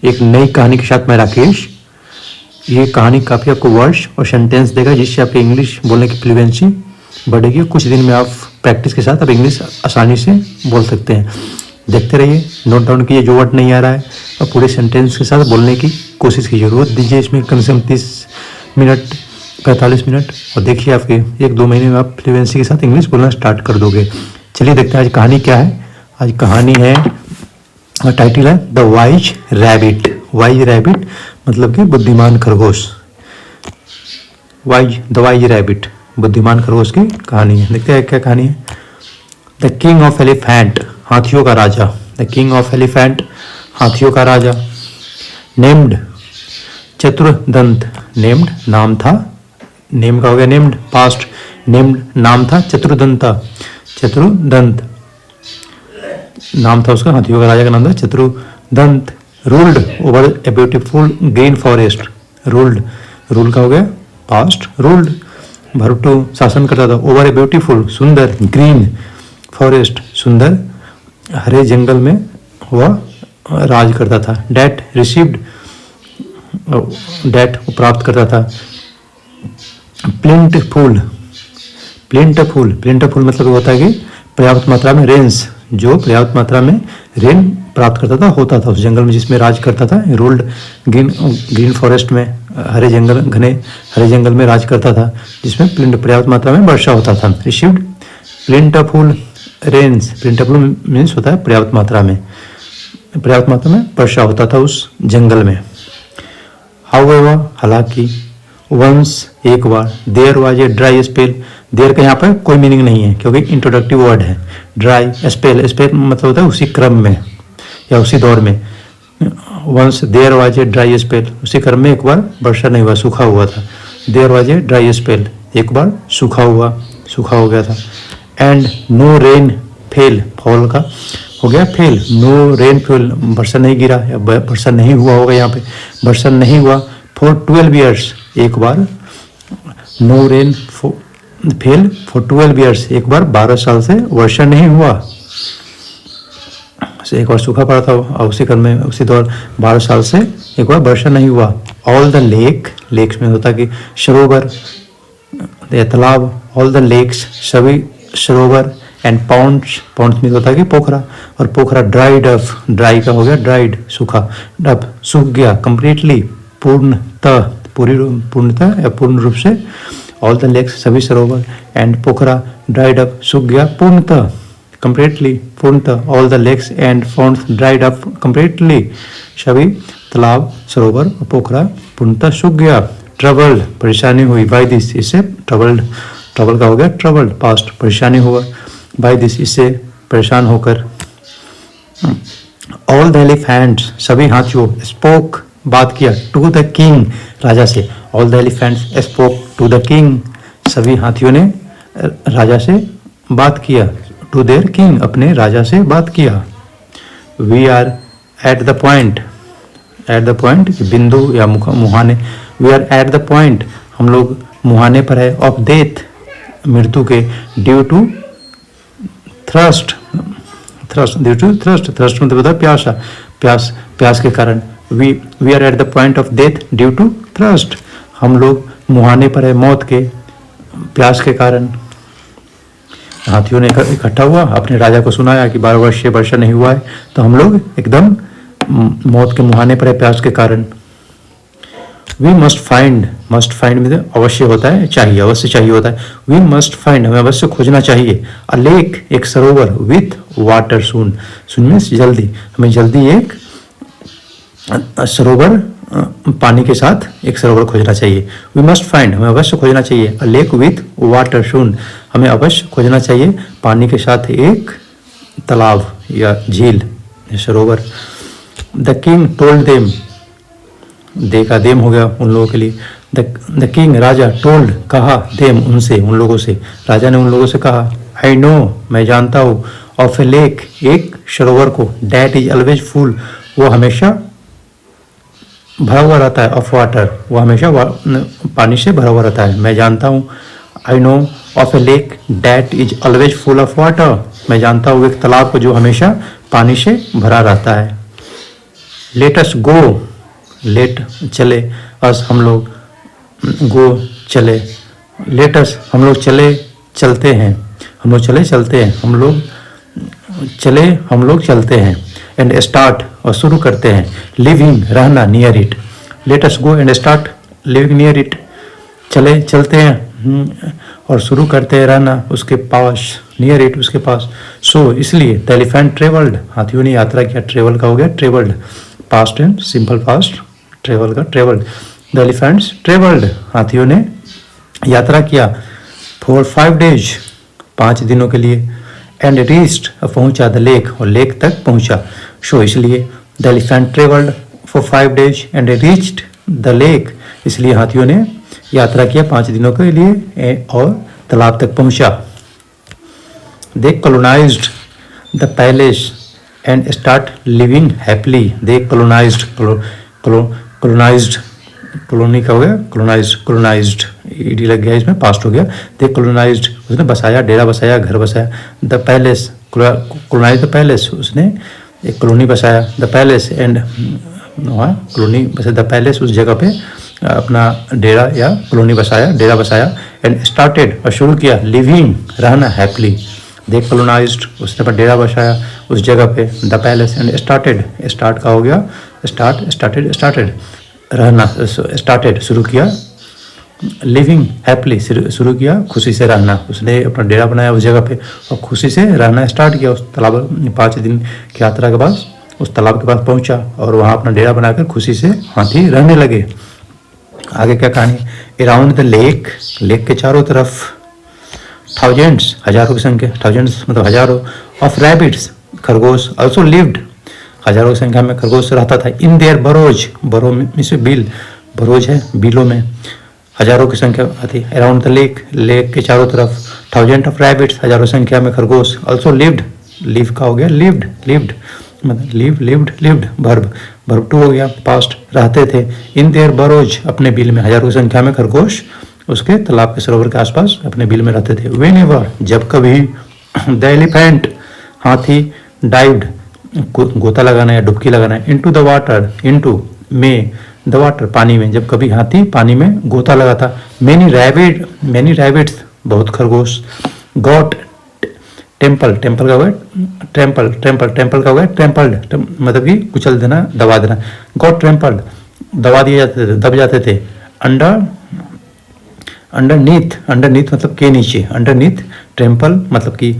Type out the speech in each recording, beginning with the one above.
एक नई कहानी के साथ मैं राकेश। ये कहानी काफ़ी आपको वर्ड्स और सेंटेंस देगा जिससे आपकी इंग्लिश बोलने की फ्लुएंसी बढ़ेगी। कुछ दिन में आप प्रैक्टिस के साथ आप इंग्लिश आसानी से बोल सकते हैं। देखते रहिए, नोट डाउन कीजिए जो वर्ड नहीं आ रहा है और पूरे सेंटेंस के साथ बोलने की कोशिश कीजिए। रोज दीजिए इसमें कम से कम 30 मिनट 45 मिनट और देखिए आपके 1-2 महीने में आप फ्लुएंसी के साथ इंग्लिश बोलना स्टार्ट कर दोगे। चलिए देखते हैं आज कहानी क्या है। आज कहानी है, टाइटल है the wise rabbit. Wise rabbit मतलब कि बुद्धिमान खरगोश। द वाइज रैबिट, बुद्धिमान खरगोश की कहानी है। देखते हैं क्या कहानी है। द किंग ऑफ एलिफेंट, हाथियों का राजा। द किंग ऑफ एलिफेंट, हाथियों का राजा। नेम्ड, चतुर्दंत। नेम्ड नाम था, नेम का हो गया नेम्ड पास्ट। नेम्ड नाम था, चतुर्दंता, चतुर्दंत नाम था उसका, हाथियों का राजा का नाम था Chaturdant. Ruled over a beautiful green forest. Ruled, rule का हो गया पास्ट, रूल्ड भरटू शासन करता था। ओवर ए ब्यूटीफुल सुंदर, ग्रीन फॉरेस्ट सुंदर हरे जंगल में वह राज करता था। डैट रिसीव्ड, डैट प्राप्त करता था। प्लिंटफुल, प्लिंटफुल, प्लिंटफुल मतलब होता है कि पर्याप्त मात्रा में रेंस, जो पर्याप्त मात्रा में रेन प्राप्त करता था, होता था उस जंगल में जिसमें राज करता था। रूल्ड ग्रीन फॉरेस्ट में, हरे जंगल, घने हरे जंगल में राज करता था जिसमें पर्याप्त मात्रा में वर्षा होता था। रिसीव्ड प्लिंटफुल रेन्स, प्लिंटफुल मीन्स होता है पर्याप्त मात्रा में, पर्याप्त मात्रा में वर्षा होता था उस जंगल में। हाउएवर हालांकि, वंस एक बार, there was a dry spell. There का यहाँ पर कोई मीनिंग नहीं है क्योंकि इंट्रोडक्टिव वर्ड है। ड्राई स्पेल, स्पेल मतलब होता है उसी क्रम में या उसी दौर में। Once there was a dry spell, उसी क्रम में एक बार वर्षा नहीं हुआ, सूखा हुआ था। There was a dry spell, एक बार सूखा हुआ, सूखा हो गया था। And no rain fell, fall का हो गया फेल। नो रेन फेल, वर्षा नहीं गिरा या वर्षा नहीं हुआ होगा, यहाँ पे वर्षा नहीं हुआ। फॉर 12 ईयर्स, एक बार। No rain fell for 12 years, एक बार 12 साल से वर्षा नहीं हुआ, से एक बार सूखा पड़ा था और उसी क्रम में उसी दौर 12 साल से एक बार वर्षा नहीं हुआ। ऑल द लेक, लेक्स में होता कि सरोवर या तालाब। ऑल द लेक्स, सभी सरोवर। एंड पॉन्ड्स, पॉन्ड्स में होता है कि पोखरा, और पोखरा ड्राइड अप, ड्राई का हो गया ड्राइड, सूखा, अप सूख गया। कंप्लीटली, पूर्णतः, पूर्णतः या पूर्ण रूप से। ऑल द लेक्स, सभी सरोवर। एंड पोखरा ड्राइड अप, सूख गया पूर्णतः, कंप्लीटली, पूर्णतः। All the lakes and ponds dried up completely, सभी तालाब सरोवर और पोखरा पूर्णतः सूख गया। ट्रबल्ड, परेशानी हुई। बाय दिस, इससे ट्रबल्ड, ट्रबल का हो गया ट्रबल्ड पास्ट, परेशानी हुआ। बाय दिस, इससे परेशान होकर। ऑल द एलिफेंट्स, सभी हाथियों। स्पोक, बात किया। टू द किंग, राजा से। All the elephants spoke to the king, सभी हाथियों ने राजा से बात किया। टू देयर किंग, अपने राजा से बात किया। We are at the point, at the point बिंदु या मुहाने। We are at the point, हम लोग मुहाने पर है। ऑफ डेथ, मृत्यु के। Due to thrust, thrust, due to thrust, thrust मतलब होता है प्यासा, प्यास, प्यास के कारण। We are at the point of death due to thrust, हम लोग मुहाने पर है मौत के, प्यास के कारण। हाथियों ने इकट्ठा हुआ, अपने राजा को सुनाया कि 12 वर्ष से वर्षा नहीं हुआ है, तो हम लोग एकदम मौत के मुहाने पर है प्यास के कारण। We must find, must find में अवश्य होता है चाहिए, अवश्य चाहिए होता है। वी मस्ट फाइंड, हमें अवश्य खोजना चाहिए। अ लेक, एक सरोवर। विथ वाटर सून, सून में जल्दी, हमें जल्दी एक सरोवर, पानी के साथ एक सरोवर खोजना चाहिए। वी मस्ट फाइंड, हमें अवश्य खोजना चाहिए। अ लेक विथ वाटर सून, हमें अवश्य खोजना चाहिए पानी के साथ एक तालाब या झील, सरोवर। द किंग टोल्ड देम, दे का देम हो गया उन लोगों के लिए। The king, Raja. टोल्ड, कहा। देम, उनसे, उन लोगों से। राजा ने उन लोगों से कहा। आई नो, मैं जानता हूँ। ऑफ ए लेक, एक सरोवर को। डैट इज ऑलवेज फुल, वो हमेशा भरा हुआ रहता है। ऑफ वाटर, वो हमेशा पानी से भरा हुआ रहता है। मैं जानता हूँ। I know of A lake that is always full of water, मैं जानता हूँ एक तालाब को जो हमेशा पानी से भरा रहता है। लेट अस गो, लेट चले, अस हम लोग, गो चले, लेट अस हम लोग चले चलते हैं, हम लोग चले चलते हैं, हम लोग चले हम लोग चलते हैं, एंड स्टार्ट और शुरू करते हैं, लिविंग रहना, near it, let us go and start living near it, चले चलते हैं और शुरू करते हैं रहना उसके पास, नियर इट उसके पास। सो इसलिए द एलिफेंट ट्रेवल्ड, हाथियों ने यात्रा किया, ट्रेवल का हो गया travelled, past and simple past, travel का ट्रेवल्ड, द एलिफेंट्स ट्रेवल्ड, हाथियों ने यात्रा किया, फॉर 5 days 5 दिनों के लिए, एंड रीच्ड पहुंचा, द लेक और लेक तक पहुंचा। सो इसलिए the elephant travelled for 5 days and reached the lake, इसलिए हाथियों ने यात्रा किया 5 दिनों के लिए और तालाब तक पहुंचा। They colonised the palace and start living happily, they colonised, colonised colony का हो गया कॉलोनाइज्ड, कॉलोनाइज्ड ईडी लग गया इसमें, पास्ट हो गया। दे कॉलोनाइज्ड उसने बसाया, डेरा बसाया, घर बसाया। The palace, colonize the palace, उसने एक कॉलोनी बसाया, द पैलेस एंड कॉलोनी बसाया, द पैलेस उस जगह पे अपना डेरा या कॉलोनी बसाया, डेरा बसाया, एंड स्टार्टेड और शुरू किया, लिविंग रहना, हैप्पीली। दे कॉलोनाइज्ड उसने अपना डेरा बसाया उस जगह पे, the palace and started, start का हो गया स्टार्ट, स्टार्टेड स्टार्टेड रहना, स्टार्टेड शुरू किया, लिविंग हैप्पीली शुरू किया खुशी से रहना, उसने अपना डेरा बनाया उस जगह पे और खुशी से रहना स्टार्ट किया। उस तालाब 5 दिन की यात्रा के बाद उस तालाब के पास पहुंचा और वहाँ अपना डेरा बनाकर खुशी से हाथी रहने लगे। आगे क्या कहानी, अराउंड द लेक, लेक के चारों तरफ, थाउजेंड्स हजारों की संख्या, थाउजेंड्स मतलब हजारों, ऑफ रैबिट्स खरगोश, ऑल्सो लिव्ड हजारों की संख्या में खरगोश रहता था, इन देयर बरोज, बरो में से बिल, बरोज है बिलों में, हजारों की संख्या आती, अराउंड द लेक, लेक के चारों तरफ, थाउजेंड ऑफ रैबिट्स हजारों संख्या में खरगोश, ऑल्सो लिव्ड, लिव का हो गया लिव्ड, लिव्ड मतलब live, lived, lived verb, verb 2 हो गया पास्ट, रहते थे, इन देयर बरोज अपने बिल में, हजारों की संख्या में खरगोश उसके तालाब के सरोवर के आसपास अपने बिल में रहते थे। व्हेनेवर जब कभी, द एलिफेंट हाथी, डाइव्ड गोता लगाना या डुबकी लगाना, इनटू द वाटर, इनटू में, द वाटर पानी में, जब कभी हाथी पानी में गोता लगाता, मेनी रैबिट्स बहुत खरगोश, गॉट टेम्पल, टेम्पल का हुआ ट्रेम्पल, टेम्पल, टेम्पल का हुआ ट्रेम्पल्ड मतलब कि कुचल देना, दबा देना, गॉट ट्रेम्पल्ड दबा दिए जाते थे, दब जाते थे, अंडरनीथ, अंडरनीथ मतलब के नीचे, अंडरनीथ, ट्रेम्पल मतलब कि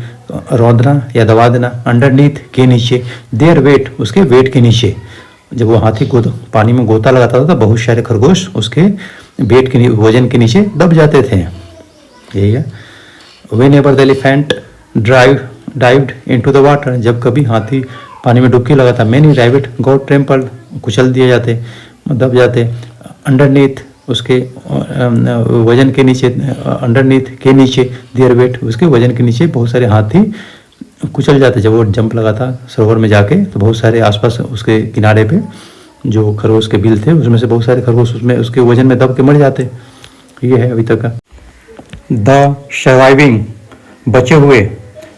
रौंदना या दबा देना, अंडरनीथ के नीचे, देयर वेट उसके वेट के नीचे, जब वो हाथी को पानी में गोता लगाता था तो बहुत सारे खरगोश उसके वेट के वजन के नीचे दब जाते थे। यही है। Whenever the elephant dived into the water, जब कभी हाथी पानी में डुबकी लगाता, मेनी रैबिट गॉट ट्रेम्पल्ड कुचल दिए जाते, दब जाते, अंडरनीथ उसके वजन के नीचे, अंडरनीथ के नीचे, देयर वेट उसके वजन के नीचे बहुत सारे हाथी कुचल जाते। जब वो जंप लगाता सरोवर में जाके तो बहुत सारे आसपास उसके किनारे पे जो खरगोश के बिल थे उसमें से बहुत सारे खरगोश उसमें उसके वजन में दब के मर जाते। ये है अभी तक का। द सर्वाइविंग बचे हुए,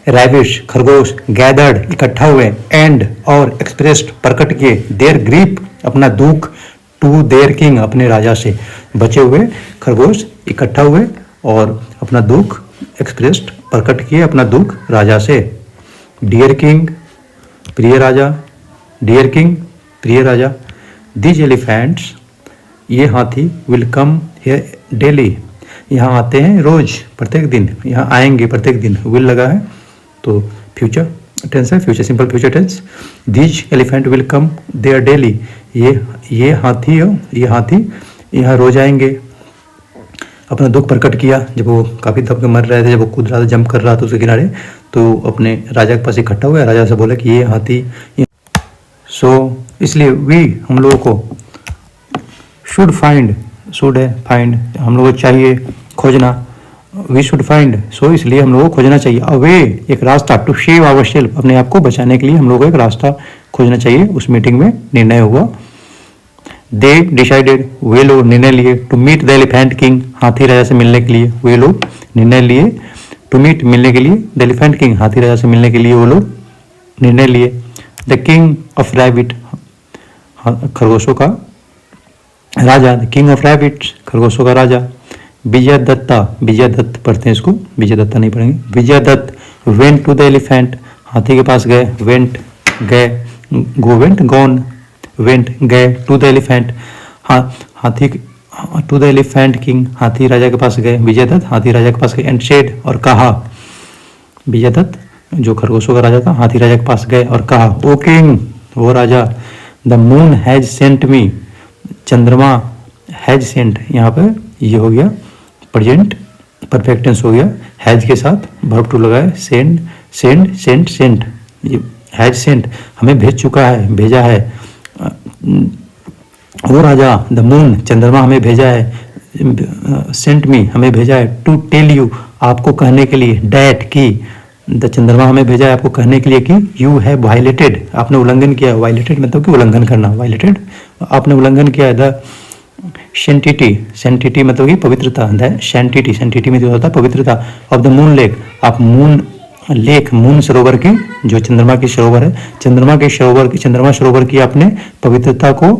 रैबिट्स खरगोश, गैदर्ड इकट्ठा हुए, एंड और एक्सप्रेस्ड प्रकट किए, देयर ग्रीफ अपना दुख, टू देयर किंग अपने राजा से, बचे हुए खरगोश इकट्ठा हुए और अपना दुख एक्सप्रेस्ड प्रकट किए अपना दुख राजा से। डियर किंग प्रिय राजा, डियर किंग प्रिय राजा, दीज एलिफेंट्स ये हाथी विल कम हियर डेली यहाँ आते हैं रोज, प्रत्येक दिन यहाँ आएंगे, प्रत्येक दिन, विल लगा है तो फ्यूचर टेंस है, future simple future tense. These elephant will come there daily, ये हाथी यहाँ रोज आएंगे। अपना दुख प्रकट किया जब वो काफ़ी दब के मर रहे थे, जब वो कूद रहा था, जंप कर रहा था उसके किनारे, तो अपने राजा के पास इकट्ठा हुआ, राजा से बोला कि ये हाथी, सो इसलिए वी हम लोगों को, शुड फाइंड, शुड है फाइंड, हम लोगों को चाहिए खोजना, वी शुड फाइंड, सो इसलिए हम लोगों को खोजना चाहिए, अ वे एक रास्ता, टू सेव आवर सेल्फ अपने आप को बचाने के लिए हम लोगों को एक रास्ता खोजना चाहिए। उस मीटिंग में निर्णय हुआ। दे डिसाइडेड वे लोग निर्णय लिए, to meet the elephant king हाथी राजा से मिलने के लिए, वे लोग निर्णय लिए, टू मीट मिलने के लिए, द एलिफेंट किंग हाथी राजा से मिलने के लिए वो लोग निर्णय लिए। द किंग ऑफ रैबिट खरगोशों का राजा, किंग ऑफ रैबिट्स, खरगोशों का राजा। विजय दत्ता, विजय दत्त पढ़ते हैं इसको, विजय दत्ता नहीं पढ़ेंगे। Vijay Datt went to the elephant, हाथी के पास गए, वेंट गए, गो वेंट गॉन, वेंट गए, टू द एलिफेंट हाथी, टू द एलिफेंट किंग, हाथी राजा के पास गए, विजय दत्त हाथी राजा के पास गए, एंड सेड और कहा, विजय दत्त जो खरगोशों का राजा था हाथी राजा के पास गए और कहा, ओ किंग वो राजा, the moon has sent me, चंद्रमा हैज सेंट, यहाँ पे ये हो गया प्रेजेंट परफेक्ट टेंस हो गया, हैज के साथ वर्ब टू लगाए, सेंड सेंड सेंट सेंट, ये हैज सेंट हमें भेज चुका है, भेजा है। वो राजा, द मून चंद्रमा हमें भेजा है, सेंट मी हमें भेजा है, टू टेल यू आपको कहने के लिए, डैट की द चंद्रमा हमें भेजा है आपको कहने के लिए कि यू हैव वायलेटेड आपने उल्लंघन किया, वायलेटेड मतलब कि उल्लंघन करना, वायलेटेड आपने उल्लंघन किया, द सेंटिटी, सेंटिटी मतलब कि पवित्रता, द सेंटिटी, सेंटिटी में जो होता है पवित्रता, ऑफ द मून लेक आप मून लेक, मून सरोवर की जो चंद्रमा की सरोवर है, चंद्रमा के सरोवर की, चंद्रमा सरोवर की आपने पवित्रता को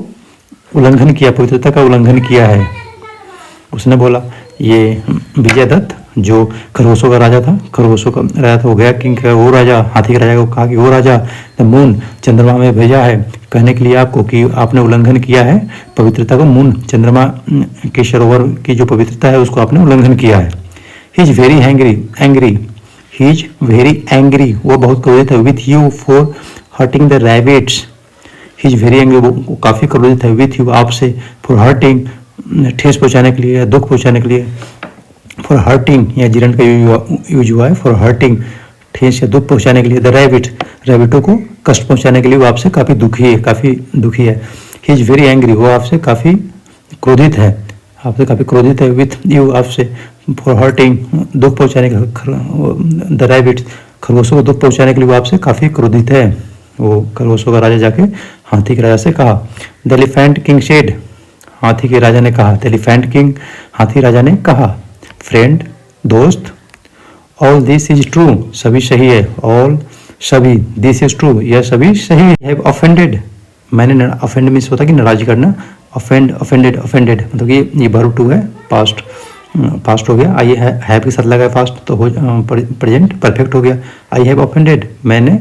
उल्लंघन किया, पवित्रता का उल्लंघन किया है। उसने बोला, ये विजय दत्त जो खरगोशों का राजा था, खरगोशों का राजा हो गया किंग, वो राजा हाथी के राजा को कहा कि वो राजा, द मून चंद्रमा में भेजा है कहने के लिए आपको कि आपने उल्लंघन किया है पवित्रता को, मून चंद्रमा के सरोवर की जो पवित्रता है उसको आपने उल्लंघन किया है। He is very angry, angry he is very angry वो बहुत क्रोधित है, with you for hurting the rabbits, he is very angry वो काफ़ी क्रोधित है, विथ यू आपसे, फॉर हर्टिंग ठेस पहुंचाने के लिए, दुख पहुंचाने के लिए, फॉर हर्टिंग या जिरंड का यूज हुआ है, फॉर हर्टिंग ठेस या दुख पहुंचाने के लिए, द रैबिट रैबिटों को कष्ट पहुंचाने के लिए वो आपसे काफ़ी दुखी है, काफ़ी दुखी है। ही इज वेरी एंग्री वो आपसे काफ़ी क्रोधित है, आपसे काफ़ी क्रोधित है, विथ यू आपसे, फॉर हर्टिंग दुख पहुंचाने का, द रैबिट खरगोशों को दुख पहुंचाने के लिए वो आपसे काफ़ी क्रोधित है। वो खरगोशों का राजा जाके हाथी के राजा से कहा, द एलिफेंट किंग सेड हाथी के राजा ने कहा, द एलिफेंट किंग हाथी राजा ने कहा, फ्रेंड दोस्त, ऑल दिस इज ट्रू सभी सही है, ऑल सभी, दिस इज ट्रू यह सभी सही है, हैव ऑफेंडेड मैंने, ऑफेंड मीन्स होता है कि नाराज करना, ऑफेंड ऑफेंडेड, ऑफेंडेड मतलब कि ये वर्ब टू है, पास्ट फास्ट हो गया, आई हैव के साथ लगा फास्ट तो हो प्रेजेंट परफेक्ट हो गया, आई हैव ऑफेंडेड मैंने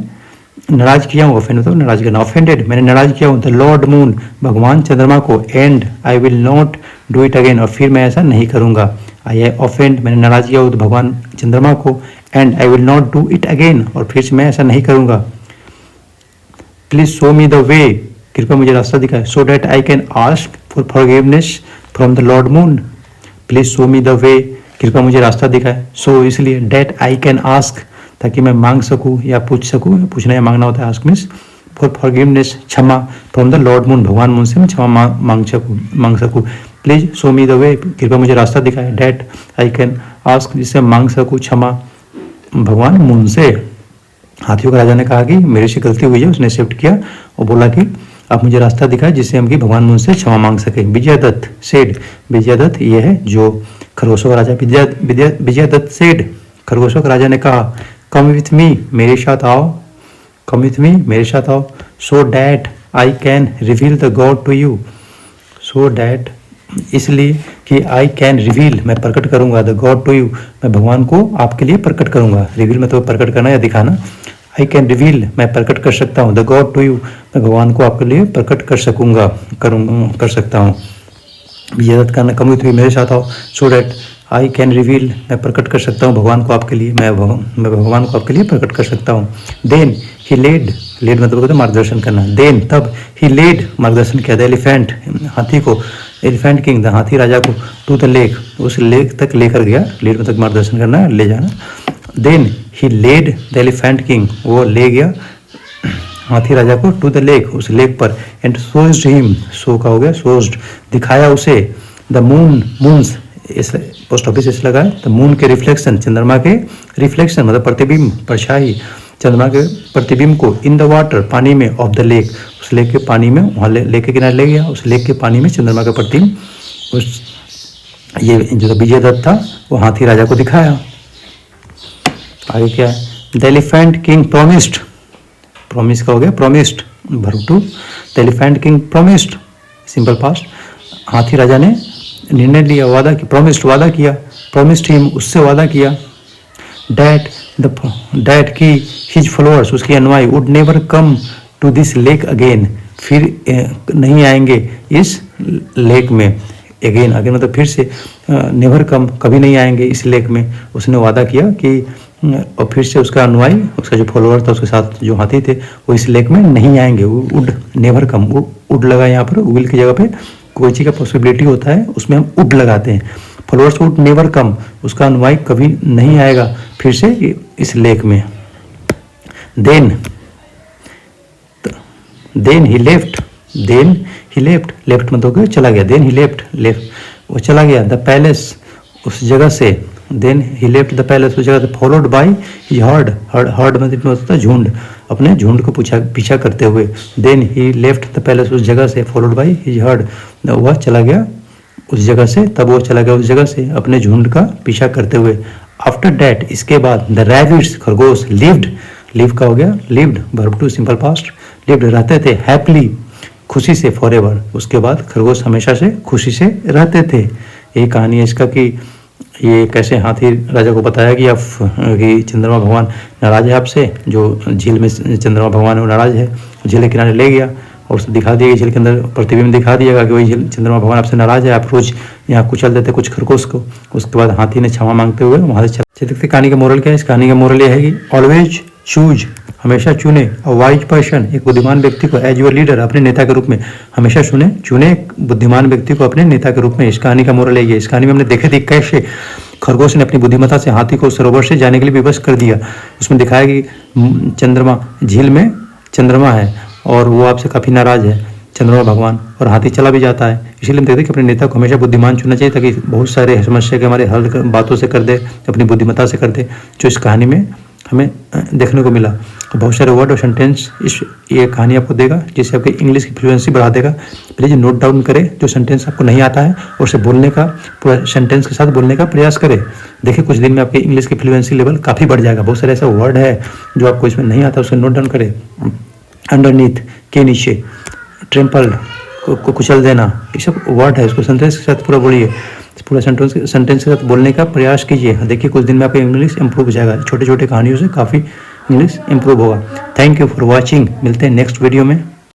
नाराज किया हूँ, ऑफेंड मतलब नाराज करना, ऑफेंडेड मैंने नाराज किया हूँ, द लॉर्ड मून भगवान चंद्रमा को, and I will not do it again और फिर मैं ऐसा नहीं करूँगा, आई हैव ऑफेंड मैंने नाराज किया हूँ तो भगवान चंद्रमा को, and I will not do it again और फिर से मैं ऐसा नहीं करूँगा, please show me the way कृपया मुझे रास्ता दिखाए, सो that I can ask for forgiveness from the Lord moon, please show me the way कृपया मुझे रास्ता दिखाए, सो इसलिए डैट आई कैन आस्क ताकि मैं मांग सकूं या पूछ सकूं, पूछना या मांगना होता है आस्क मीन्स, फॉर फॉरगिवनेस क्षमा, फ्रॉम द लॉर्ड मून भगवान मून से मैं क्षमा मांग सकूं, please show me the way कृपया मुझे रास्ता दिखाए, डैट आई कैन आस्क जिससे मांग सकूं क्षमा भगवान मून से। हाथियों के राजा ने कहा कि मेरे से गलती हुई है, उसने एक्सेप्ट किया और बोला कि आप मुझे रास्ता दिखाए जिससे हम कि भगवान मून से क्षमा मांग सके। विजय दत्त सेड, विजय दत्त ये है जो खरगोशों का राजा, विजय दत्त सेड खरगोशों के राजा ने कहा, कम विथ मी मेरे साथ आओ, कम विथ मी मेरे साथ आओ, so that I can reveal the god to you, so that इसलिए कि आई कैन रिवील मैं प्रकट करूंगा, द गॉड टू यू मैं भगवान को आपके लिए प्रकट करूंगा, रिवील मतलब प्रकट करना या दिखाना, आई कैन रिवील मैं प्रकट कर सकता हूँ, द गॉड टू यू मैं भगवान को आपके लिए प्रकट कर सकूंगा, कर सकता हूँ। विजय दत्त का कम विथ मी मेरे साथ आओ, so that I can reveal मैं प्रकट कर सकता हूँ भगवान को आपके लिए, मैं भगवान को आपके लिए प्रकट कर सकता हूँ। देन ही लेड, लेड मतलब होता है मार्गदर्शन करना, देन तब ही लेड मार्गदर्शन किया, द एलिफेंट हाथी को, एलिफेंट किंग द हाथी राजा को, टू द लेक उस लेक तक लेकर गया, लेड मतलब मार्गदर्शन करना ले जाना, then he led the elephant king वो ले गया हाथी राजा को, टू द लेक उस लेक पर, एंड सोज्ड हिम सो का हो गया सोज्ड दिखाया उसे, the moon moons is post office is लगा है, द मून के रिफ्लेक्शन चंद्रमा के रिफ्लेक्शन मतलब प्रतिबिंब परछाई चंद्रमा के प्रतिबिंब को, इन द वाटर पानी में, ऑफ द लेक उस लेक के पानी में, वहाँ लेक के किनारे ले गया, उस लेक के पानी में चंद्रमा का प्रतिबिंब उस ये जो विजय दत्त था वो हाथी राजा को दिखाया। आगे क्या है, the elephant king promised, promise का हो गया promised verb two. The elephant king promised, simple past, हाथी राजा ने निर्णय लिया, वादा की, प्रोमिस्ड वादा किया, प्रोमिस्ड हिम उससे वादा किया। डैट की हिज फॉलोअर्स उसके अनुयायी would never come to this lake again, फिर नहीं आएंगे इस लेक में। अगेन अगेन मतलब फिर से, नेवर कम कभी नहीं आएंगे इस लेक में। उसने वादा किया कि और फिर से उसका अनुयायी, उसका जो फॉलोअर था, उसके साथ जो हाथी थे, वो इस लेक में नहीं आएंगे। वुड नेवर कम, वुड लगा यहाँ पर, विल की जगह पे कोई चीज़ का पॉसिबिलिटी होता है उसमें हम वुड लगाते हैं। फॉलोअर्स वुड नेवर कम, उसका अनुयायी कभी नहीं आएगा फिर से इस लेक में। देन ही लेफ्ट, लेफ्ट मतलब चला गया। देन ही लेफ्ट, वो चला गया। द पैलेस, उस जगह से। Then he left the palace, उस जगह से। फॉलोड बाई हिज हर्ड मतलब होता है झुंड, अपने झुंड को पीछा करते हुए। Then he left the palace, उस जगह से। फॉलोड बाई हिज हर्ड, वह चला गया उस जगह से, तब वो चला गया उस जगह से अपने झुंड का पीछा करते हुए। आफ्टर डैट, इसके बाद। द रैबिट्स, खरगोश। लिव का हो गया lived, verb two, simple past. Lived रहते थे, हैप्पीली खुशी से, फॉरएवर, उसके बाद खरगोश हमेशा से खुशी से रहते थे। यही कहानी है इसका कि ये कैसे हाथी राजा को बताया कि चंद्रमा भगवान नाराज है आपसे, जो झील में चंद्रमा भगवान है वो नाराज है। झील के किनारे ले गया और उसे दिखा दिया, झील के अंदर प्रतिबिंब दिखा दिएगा कि वही झील चंद्रमा भगवान आपसे नाराज है, आप रोज यहाँ कुचल देते कुछ खरगोश को। उसके बाद हाथी ने क्षमा मांगते हुए वहाँ से चले। देखते कहानी का मोरल क्या है। इस कहानी का मोरल ये है कि ऑलवेज चूज, हमेशा चुने, अ वाइज पर्सन, एक बुद्धिमान व्यक्ति को, एज योर लीडर, अपने नेता के रूप में। हमेशा चुने एक बुद्धिमान व्यक्ति को अपने नेता के रूप में। इस कहानी का मोरल है। इस कहानी में हमने देखे थे कैसे खरगोश ने अपनी बुद्धिमत्ता से हाथी को सरोवर से जाने के लिए विवश कर दिया। उसमें दिखाया कि चंद्रमा, झील में चंद्रमा है और वो आपसे काफ़ी नाराज है, चंद्रमा भगवान, और हाथी चला भी जाता है। इसीलिए हम देखते हैं कि अपने नेता को हमेशा बुद्धिमान चुनना चाहिए, ताकि बहुत सारे समस्या के हमारे हल बातों से कर दे, अपनी बुद्धिमत्ता से कर दे, जो इस कहानी में हमें देखने को मिला। तो बहुत सारे वर्ड और सेंटेंस ये कहानी आपको देगा, जिससे आपकी इंग्लिश की फ्लुएंसी बढ़ा देगा। प्लीज़ नोट डाउन करें जो सेंटेंस आपको नहीं आता है, और उसे बोलने का, पूरा सेंटेंस के साथ बोलने का प्रयास करें। देखिए कुछ दिन में आपकी इंग्लिश की फ्लुएंसी लेवल काफ़ी बढ़ जाएगा। बहुत सारे ऐसा वर्ड है जो आपको इसमें नहीं आता, उसे नोट डाउन करें। अंडरनीथ, के नीचे, ट्रेम्पल को कुचल देना, ये सब वर्ड है, इसको सेंटेंस के साथ पूरा बोलिए। पूरा सेंटेंस के साथ बोलने का प्रयास कीजिए। देखिए कुछ दिन में आपका इंग्लिश इंप्रूव हो जाएगा। छोटे छोटे कहानियों से काफ़ी इंग्लिश इंप्रूव होगा। Thank you for watching. मिलते हैं नेक्स्ट वीडियो में।